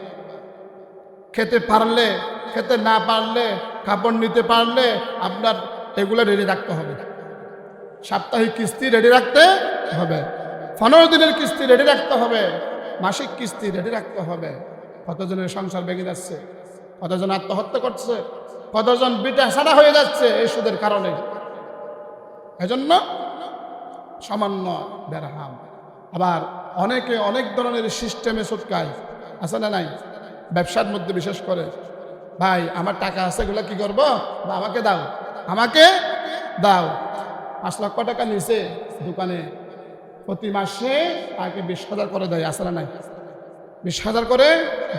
খেতে পারলে, খেতে না পারলে, কাপড় নিতে পারলে আপনার এগুলো রেডি রাখতে হবে। সাপ্তাহিক কিস্তি রেডি রাখতে হবে, 15 দিনের কিস্তি রেডি রাখতে হবে, মাসিক কিস্তি রেডি রাখতে হবে। কতজনের সংসার ভেঙে যাচ্ছে, কতজন আত্মহত্যা করছে, কতজন বিটা ছাড়া হয়ে যাচ্ছে এই সুদের কারণে। এজন্য সামান্য দিরহাম। আবার অনেকে অনেক ধরনের সিস্টেমে সুদ খায়, আছে না নাই? ব্যবসার মধ্যে বিশেষ করে, ভাই আমার টাকা আছে, এগুলো কি করবো, আমাকে দাও, আমাকে দাও। 5 লক্ষ টাকা নিচে দোকানে, প্রতি মাসে তাকে 20,000 করে দেয়, আছে না নাই? 20,000 করে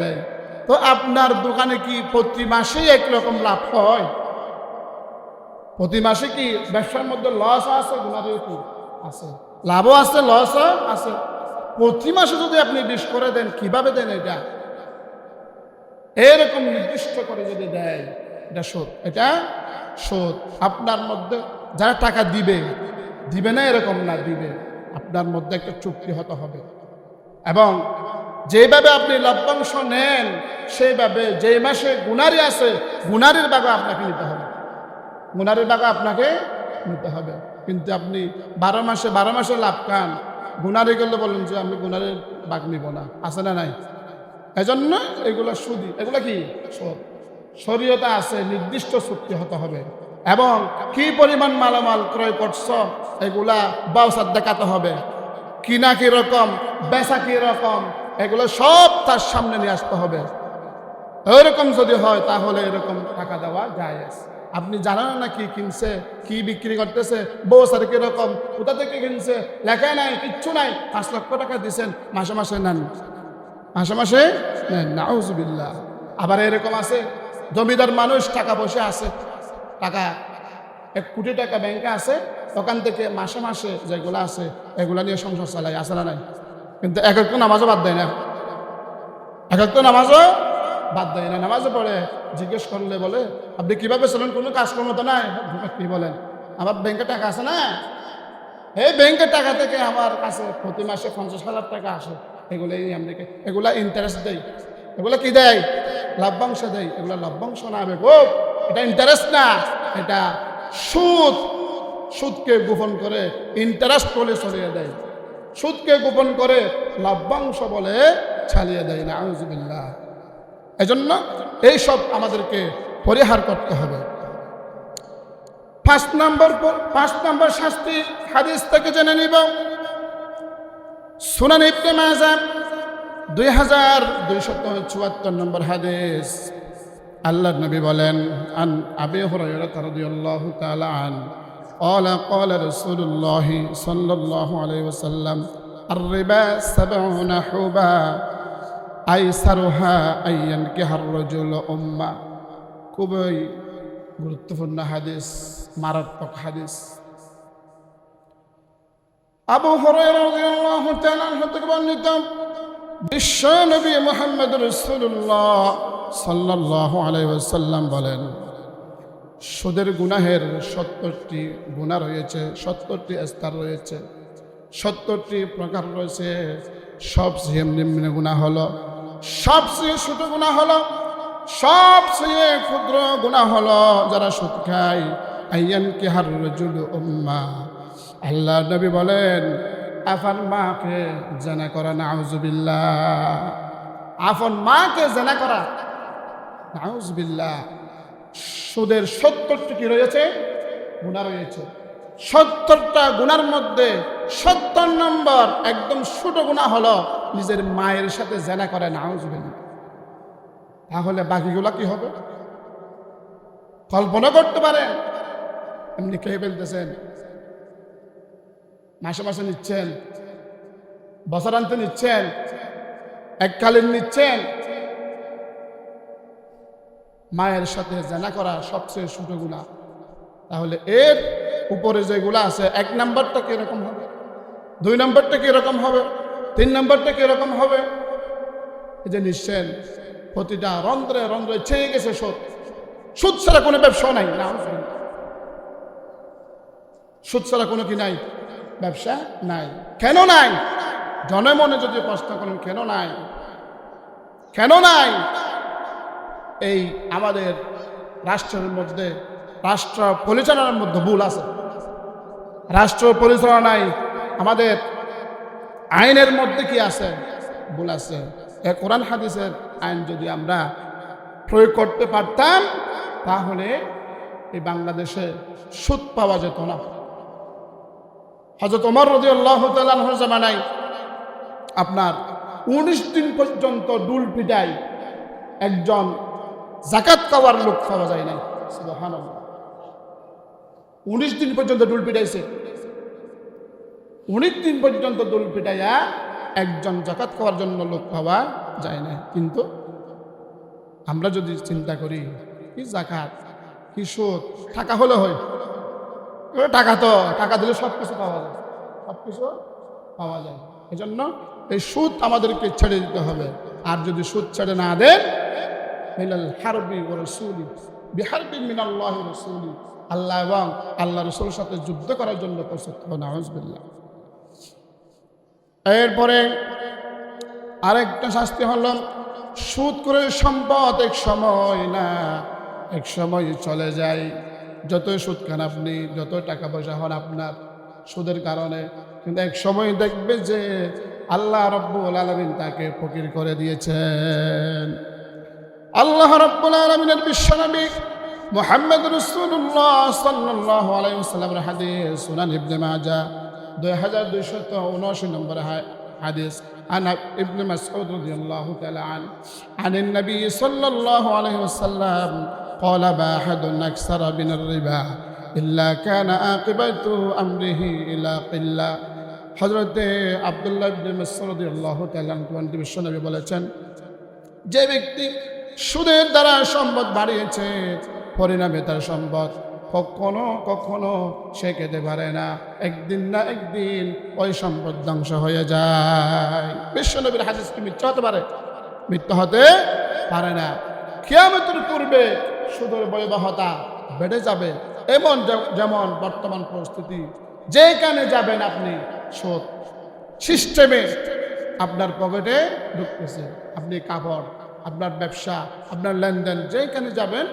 দেয়। তো আপনার দোকানে কি প্রতি মাসেই একরকম লাভ হয়? প্রতি মাসে কি ব্যবসার মধ্যে লস আছে? গুণারও কি আছে, লাভও আছে, লসও আছে। প্রতি মাসে যদি আপনি 20 করে দেন, কিভাবে দেন এটা? এরকম নির্দিষ্ট করে যদি দেয়, এটা সুদ, এটা সুদ। আপনার মধ্যে যারা টাকা দিবে, দিবে না এরকম না, দিবে, আপনার মধ্যে একটা চুক্তি হতে হবে, এবং যেভাবে আপনি লভ্যাংশ নেন সেইভাবে যে মাসে গুনারি আছে, গুনারির ভাগও আপনাকে নিতে হবে, গুনারির ভাগও আপনাকে নিতে হবে। কিন্তু আপনি 12 মাসে লাভ খান, গুনারি করলে বলেন যে আমি গুনারির ভাগ নিব না, আছে না নাই? এজন্য এগুলো সুদি, এগুলো কি সুদ। শরীয়তে আছে, নির্দিষ্ট চুক্তি হতে হবে, এবং কি পরিমাণ মালামাল ক্রয় করছ এগুলা বাউসার দেখাতে হবে, কিনা কি রকম, বেচা কি রকম, এগুলো সব তার সামনে নিয়ে আসতে হবে। এরকম যদি হয় তাহলে এরকম টাকা দেওয়া যায়। আপনি জানেন না কি কিনছে, কি বিক্রি করতেছে, বউসার কিরকম, কোথা থেকে কিনছে, লেখা নাই, কিচ্ছু নাই। 5 লক্ষ টাকা দিচ্ছেন, মাসে মাসে নেন, মাসে মাসে নেন। নাউযুবিল্লাহ। আবার এরকম আছে, জমিদার মানুষ, টাকা পয়সা আছে, টাকা 1 কোটি টাকা ব্যাংকে আছে, ওখান থেকে মাসে মাসে যেগুলো আছে এগুলা নিয়ে সংসার চালায়, আছে না নাই? কিন্তু এক একটা নামাজও বাদ দেয় না, এক একটা নামাজও বাদ দেয় না। নামাজে পড়ে জিজ্ঞেস করলে বলে আপনি কিভাবে চলেন, কোনো কাজকর্ম তো নাই। কি বলেন, আমার ব্যাংকে টাকা আছে না, এই ব্যাংকের টাকা থেকে আমার কাছে প্রতি মাসে 50,000 টাকা আসে, এগুলা ইন্টারেস্ট দেয়, এগুলা কি দেয়? লভ্যাংশ দেয়। এগুলা লভ্যাংশ না বেগম, এটা ইন্টারেস্ট না, এটা সুদ। সুদকে গোপন করে ইন্টারেস্ট বলে ছড়িয়ে দেয়, সুদকে গোপন করে লভ্যাংশ বলে ছাড়িয়ে দেয়। নাউযুবিল্লাহ। এজন্য এইসব আমাদেরকে পরিহার করতে হবে। 5 নম্বর শাস্তি হাদিস থেকে জেনে নিব। সুনান ইবনে মাজাহ 2274 নম্বর হাদিস। আল্লাহর নবী বলেন, আন আবি হুরায়রা রাদিয়াল্লাহু তাআলা আন قال قال رسول الله صلى الله عليه وسلم الربا 70 حبا أيسرها أن ينكح الرجل أمه। খুবই গুরুত্বপূর্ণ হাদিস, মারাত্মক হাদিস। আবু হুরায়রা রাদিয়াল্লাহু তাআলা আনহু থেকে বর্ণিত, বিশ্ব নবী মুহাম্মদ রাসূলুল্লাহ সাল্লাল্লাহু আলাইহি ওয়াসাল্লাম বলেন, সুদের গুনাহের 70টি গুনাহ রয়েছে, 70টি স্তর রয়েছে, 70টি প্রকার রয়েছে। সবচেয়ে নিম্ন গুনাহ হলো, সবচেয়ে ছোট গুনাহ হলো, সবচেয়ে ক্ষুদ্র গুনাহ হলো যারা সুদ খায়, আইয়ান কি হার রাজুলু উম্মা। আল্লাহ নবী বলেন, আফান মাকে জানা করা। নাউযুবিল্লাহ। আফান মাকে জানা করা, নাউযুবিল্লাহ। সুদের 70টি কি রয়েছে? গুনাহ রয়েছে। 70টা গুনার মধ্যে 70 নম্বর একদম ছোট গুনাহ হলো নিজের মায়ের সাথে জিনা করে। নাউযুবিল্লাহ। তাহলে বাকিগুলা কি হবে? কল্পনা করতে পারেন? এমনি খেয়ে ফেলতেছেন, মাসে মাসে নিচ্ছেন, বছরান্তে নিচ্ছেন, এককালীন নিচ্ছেন। মায়ের সাথে জিনা করা সবচেয়ে ছোট গুনাহ। তাহলে এর উপরে যেগুলা আছে, 1 নম্বরটা কিরকম হবে, 2 নম্বরটা কিরকম হবে, 3 নম্বরটা কিরকম হবে? এই যে নিশ্চেন, প্রতিটা রন্ধ্রে রন্ধ্রে ছেয়ে গেছে সুদ। সুদ ছাড়া কোনো ব্যবসা নাই। না, সুদ ছাড়া কোনো কি নাই? ব্যবসা নাই। কেন নাই? জনে মনে যদি প্রশ্ন করেন, কেন নাই, কেন নাই? এই আমাদের রাষ্ট্রের মধ্যে, রাষ্ট্র পরিচালনার মধ্যে ভুল আছে। রাষ্ট্র পরিচালনায় আমাদের আইনের মধ্যে কি আছে? ভুল আছে। এই কোরআন হাদিসের আইন যদি আমরা প্রয়োগ করতে পারতাম, তাহলে এই বাংলাদেশে সুদ পাওয়া যেত না। হযরত ওমর রাদিয়াল্লাহু তাআলা আনহুর জামানায় আপনার 19 দিন পর্যন্ত ডুল পিটাই একজন যাকাত খাওয়ার লোক পাওয়া যায় নাই। সুবহানাল্লাহ। 19 দিন পর্যন্ত ডুল পিটাইছে। 19 দিন পর্যন্ত ডুল পিটাইয়া একজন যাকাত খাওয়ার জন্য লোক পাওয়া যায় না। কিন্তু আমরা যদি চিন্তা করি, কি যাকাত, কি সুদ, টাকা হলে হয়, টাকা তো টাকা দিলে সব কিছু পাওয়া যায়, সব কিছু পাওয়া যায়। এই জন্য এই সুদ আমাদেরকে ছেড়ে দিতে হবে। আর যদি সুদ ছেড়ে না দেন, মিনাল হারবি ওয়া রাসূলি বিহারবিন মিনাল্লাহি ওয়া রাসূলি, আল্লাহ এবং আল্লাহ রাসূলের সাথে যুদ্ধ করার জন্য প্রস্তুত হন। নাউযুবিল্লাহ। এরপরে আরেকটা শাস্তি হলো, সুদ করে সম্পদ এক সময় না এক সময় চলে যায়। যতই সুদ খান আপনি, যত টাকা পয়সা হন আপনার সুদের কারণে, কিন্তু এক সময় দেখবে যে আল্লাহ রাব্বুল আলামিন তাকে ফকির করে দিয়েছেন। আল্লাহ রাব্বুল আলামিনের বিশ্বনবী মুহাম্মদ রাসূলুল্লাহ সাল্লাল্লাহু আলাইহি ওয়াসাল্লামের হাদিস, সুনান ইবনে মাজাহ 2279 নম্বর হাদিস। عن ابن مسعود رضي الله تعالى عنه عن النبي صلى الله عليه وسلم قال ما أحد أكثر من الربا إلا كان عاقبة أمره إلى قلة। হযরত আব্দুল্লাহ ইবনে মাসউদ রাদিয়াল্লাহু তাআলা আনহু বিশ্বনবী বলেছেন, যে ব্যক্তি সুদের দ্বারা সম্পদ বাড়িয়েছে, পরিণামে তার সম্পদ কখনো কখনো সে খেতে পারে না। একদিন না একদিন ওই সম্পদ ধ্বংস হয়ে যায়। বিশ্বনবীর হাদিস কি মিথ্যা হতে পারে? মিথ্যা হতে পারে না। কিয়ামতের পূর্বে সুদের ভয়াবহতা বেড়ে যাবে। যেমন বর্তমান পরিস্থিতি, যেখানে যাবেন আপনি সুদ সিস্টেমে আপনার পকেটে ঢুকতেছে। আপনি কাপড়, আপনার ব্যবসা, আপনার লেনদেন, যেখানে যাবেন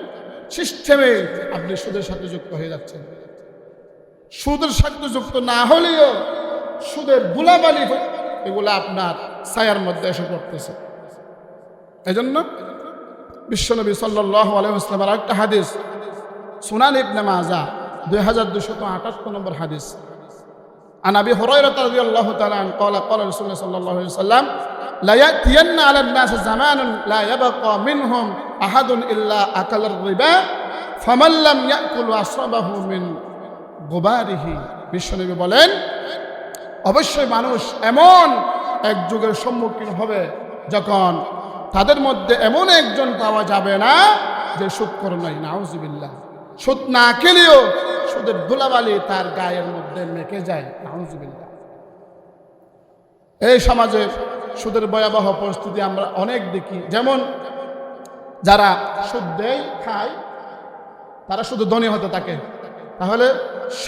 সিস্টেমে আপনি সুদের সাথে যুক্ত হয়ে যাচ্ছেন। সুদের সাথে যুক্ত না হলেও সুদের ধুলাবালি এগুলো আপনার ছায়ার মধ্যে এসে পড়তেছে। এজন্য বিশ্বনবী সাল্লাল্লাহু আলাইহি ওয়াসাল্লামের একটা হাদিস, সুনান ইবনে মাজাহ 2278 নম্বর হাদিস, عن أبي هريرة رضي الله تعالى عنه قال قال رسول الله صلى الله عليه وسلم لا يأتين على الناس زمان لا يبقى منهم أحد إلا أكل الربا فمن لم يأكل أصابه من غباره। বিশ্বনবী বলেন, অবশ্যই মানুষ এমন এক যুগের সম্মুখীন হবে যখন তাদের মধ্যে এমন একজন পাওয়া যাবে না যে সুদখোর নয়। নাউজুবিল্লাহ। সুদ না খেলেও সুদের ধুলাবালি তার গায়ের মধ্যে মেখে যায়। নাউজুবিল্লাহ। এই সমাজে সুদের ভয়াবহ পরিস্থিতি আমরা অনেক দেখি। যেমন যারা সুদ দেয়, খায়, তারা শুধু ধনী হতে থাকে। তাহলে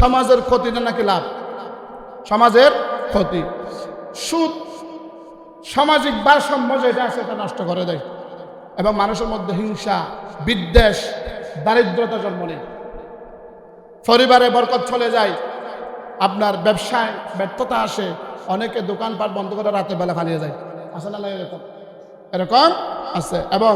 সমাজের ক্ষতি না নাকি লাভ? সমাজের ক্ষতি। সুদ সামাজিক ভারসাম্য যেটা আছে সেটা নষ্ট করে দেয় এবং মানুষের মধ্যে হিংসা, বিদ্বেষ, দারিদ্রতা জন্ম নেয়। পরিবারে বরকত চলে যায়, আপনার ব্যবসায় ব্যর্থতা আসে, অনেকে দোকানপাট বন্ধ করে রাতের বেলা পালিয়ে যায়। আসলে না এরকম এরকম আছে। এবং